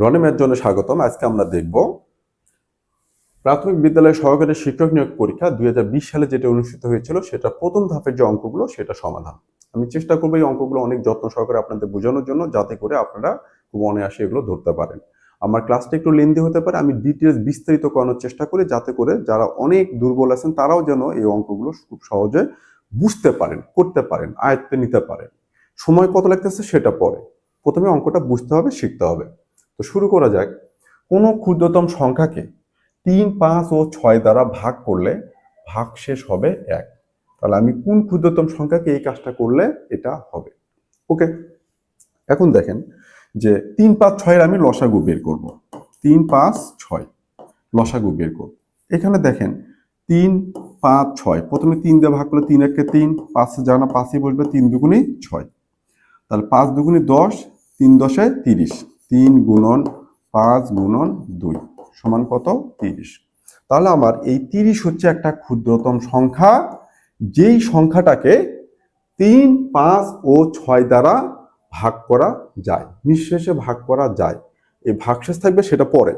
Roni math জোনে স্বাগতম। আজকে আমরা দেখব প্রাথমিক বিদ্যালয়ের সহকারী শিক্ষক নিয়োগ পরীক্ষা 2020 সালে যেটা অনুষ্ঠিত হয়েছিল সেটা প্রথম ধাপের যে অঙ্কগুলো সেটা সমাধান। আমি চেষ্টা করবো এই অঙ্কগুলো অনেক যত্ন সহকারে আপনাদের বোঝানোর জন্য, যাতে করে আপনারা খুব অনায়াসে এগুলো ধরতে পারেন। আমার ক্লাসটা একটু লেন্দি হতে পারে, আমি ডিটেলস বিস্তারিত করানোর চেষ্টা করি, যাতে করে যারা অনেক দুর্বল আছেন তারাও যেন এই অঙ্কগুলো খুব সহজে বুঝতে পারেন, করতে পারেন, আয়ত্তে নিতে পারেন। সময় কত লাগতেছে সেটা পরে, প্রথমে অঙ্কটা বুঝতে হবে, শিখতে হবে। তো শুরু করা যাক। কোনো ক্ষুদ্রতম সংখ্যাকে 3, 5 ও 6 দ্বারা ভাগ করলে ভাগশেষ হবে 1। তাহলে আমি কোন ক্ষুদ্রতম সংখ্যাকে এই কাজটা করলে এটা হবে। ওকে, এখন দেখেন যে 3, 5, 6 এর আমি লসাগু বের করব। 3, 5, 6 লসাগু বের করব। এখানে দেখেন 3, 5, 6 প্রথমে 3 দিয়ে ভাগ করলে 3 একে 3, 5 জানা 5ই বসবে, 3 দুগুণে 6। তাহলে 5 দুগুণে 10, 3 10 30। 3 গুণন 5 গুণন 2 সমান কত? 30। তাহলে আমার এই 30 হচ্ছে একটা ক্ষুদ্রতম সংখ্যা, যেই সংখ্যাটাকে 3, 5 ও 6 দ্বারা ভাগ করা যায়, নিঃশেষে ভাগ করা যায়। এই ভাগশেষ থাকবে সেটা পরে,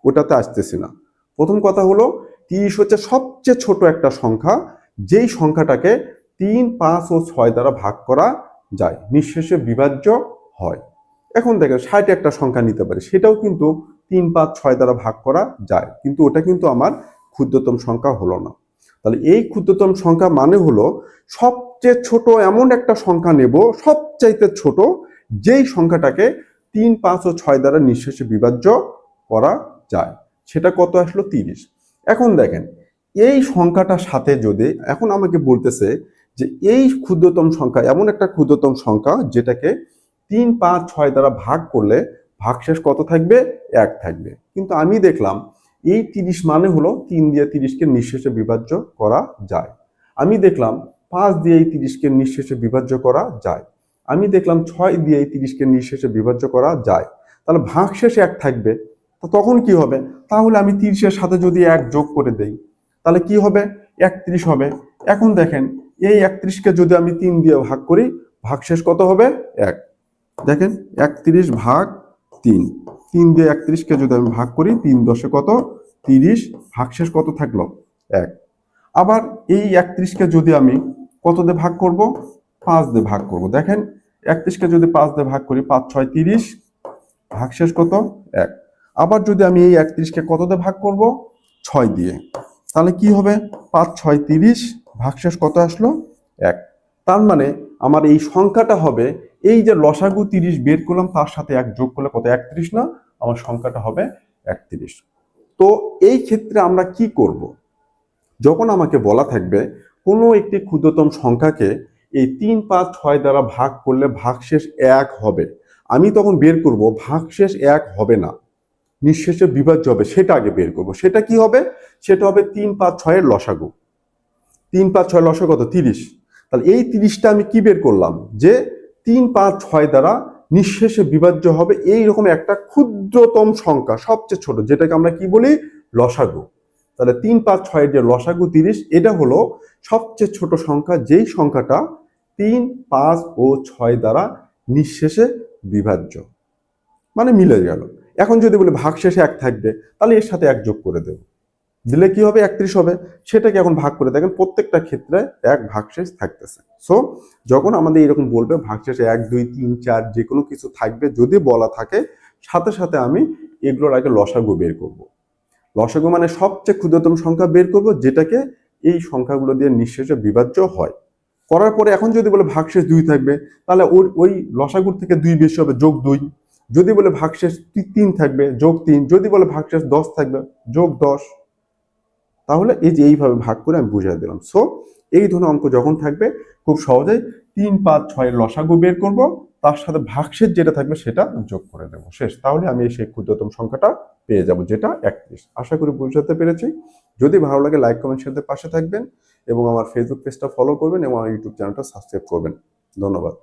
ওটাতে আসতেছি না। প্রথম কথা হলো 30 হচ্ছে সবচেয়ে ছোট একটা সংখ্যা, যেই সংখ্যাটাকে 3, 5 ও 6 দ্বারা ভাগ করা যায়, নিঃশেষে বিভাজ্য হয়। এখন দেখেন 60 একটা সংখ্যা নিতে পারি, সেটাও কিন্তু 3, 5, 6 দ্বারা ভাগ করা যায়, কিন্তু ওটা কিন্তু আমার ক্ষুদ্রতম সংখ্যা হলো না। তাহলে এই ক্ষুদ্রতম সংখ্যা মানে হলো সবচেয়ে ছোট এমন একটা সংখ্যা নেব, সবচাইতে ছোট, যেই সংখ্যাটাকে 3, 5 ও 6 দ্বারা নিঃশেষে বিভাজ্য করা যায়। সেটা কত আসলো? 30। এখন দেখেন এই সংখ্যাটার সাথে যদি এখন আমাকে বলতেছে যে এই ক্ষুদ্রতম সংখ্যা এমন একটা ক্ষুদ্রতম সংখ্যা যেটাকে 3, 5, 6 দ্বারা ভাগ করলে ভাগশেষ কত থাকবে? 1 থাকবে। কিন্তু আমি দেখলাম এই 30 মানে হলো 3 দিয়ে 30কে নিঃশেষে বিভাজ্য করা যায়। আমি দেখলাম 5 দিয়ে এই 30কে নিঃশেষে বিভাজ্য করা যায়। আমি দেখলাম 6 দিয়ে এই 30কে নিঃশেষে বিভাজ্য করা যায়। তাহলে ভাগশেষ 1 থাকবে। তো তখন কি হবে? তাহলে আমি 30-এর সাথে যদি 1 যোগ করে দেই, তাহলে কি হবে? 31 হবে। এখন দেখেন এই 31কে যদি আমি 3 দিয়ে ভাগ করি, ভাগশেষ কত হবে? 1। দেখেন 31 ভাগ 3, 3 দিয়ে 31কে যদি আমি ভাগ করি, 3 10 কত? 30। ভাগশেষ কত থাকলো? 1। আবার এই 31কে যদি আমি কত দিয়ে ভাগ করব? 5 দিয়ে ভাগ করব। দেখেন 31কে যদি 5 দিয়ে ভাগ করি, 5 6 30, ভাগশেষ কত? 1। আবার যদি আমি এই 31কে কত দিয়ে ভাগ করব? 6 দিয়ে, তাহলে কি হবে? 5 6 30, ভাগশেষ কত আসলো? 1। তার মানে আমার এই সংখ্যাটা হবে, এই যে লসাগু 30 বের করলাম তার সাথে 1 যোগ করলে কত? 31 না? আমার সংখ্যাটা হবে 31। তো এই ক্ষেত্রে আমরা কি করব? যখন আমাকে বলা থাকবে কোনো একটি ক্ষুদ্রতম সংখ্যাকে এই 3, 5, 6 দ্বারা ভাগ করলে ভাগশেষ 1 হবে, আমি তখন বের করব ভাগশেষ 1 হবে না, নিঃশেষে বিভাজ্য হবে, সেটা আগে বের করব। সেটা কি হবে? সেটা হবে 3, 5, 6 এর লসাগু। 3, 5, 6 লসাগু কত? 30। তাহলে এই 30টা আমি কি বের করলাম? যে 3, 5, 6 দ্বারা নিঃশেষে বিভাজ্য হবে এইরকম একটা ক্ষুদ্রতম সংখ্যা, সবচেয়ে ছোট, যেটাকে আমরা কি বলি? লসাগু। তাহলে 3, 5, 6 যে লসাগু 30, এটা হলো সবচেয়ে ছোট সংখ্যা, যেই সংখ্যাটা 3, 5 ও 6 দ্বারা নিঃশেষে বিভাজ্য, মানে মিলে গেল। এখন যদি বলি ভাগশেষে 1 থাকবে, তাহলে এর সাথে 1 যোগ করে দেব, দিলে কি হবে? 31 হবে। সেটাকে এখন ভাগ করে দেখেন, প্রত্যেকটা ক্ষেত্রে 1 ভাগশেষ থাকতেছে। সো যখন আমাদের এরকম বলবে ভাগশেষে 1 2 3 4 যে কোনো কিছু থাকবে, যদি বলা থাকে, সাথে সাথে আমি এগুলোর আগে লসাগু বের করব। লসাগু মানে সবচেয়ে ক্ষুদ্রতম সংখ্যা বের করব, যেটাকে এই সংখ্যাগুলো দিয়ে নিঃশেষে বিভাজ্য হয়। করার পরে এখন যদি বলে ভাগশেষ 2 থাকবে, তাহলে ওই লসাগুর থেকে 2 বেশি হবে, যোগ 2। যদি বলে ভাগশেষ 3 থাকবে, যোগ 3। যদি বলে ভাগশেষ 10 থাকবে, যোগ 10। তাহলে এই যে এইভাবে ভাগ করে আমি বুঝিয়ে দিলাম। সো এই ধরনের অঙ্ক যখন থাকবে, খুব সহজেই 3, 5, 6 এর লসাগু বের করব, তার সাথে ভাগশেষ যেটা থাকবে সেটা যোগ করে দেবো, শেষ। তাহলে আমি সেই ক্ষুদ্রতম সংখ্যাটা পেয়ে যাব, যেটা 31। আশা করি বুঝাতে পেরেছি। যদি ভালো লাগে লাইক কমেন্ট শেয়ার দিয়ে পাশে থাকবেন, এবং আমার ফেসবুক পেজটা ফলো করবেন, এবং আমার ইউটিউব চ্যানেলটা সাবস্ক্রাইব করবেন। ধন্যবাদ।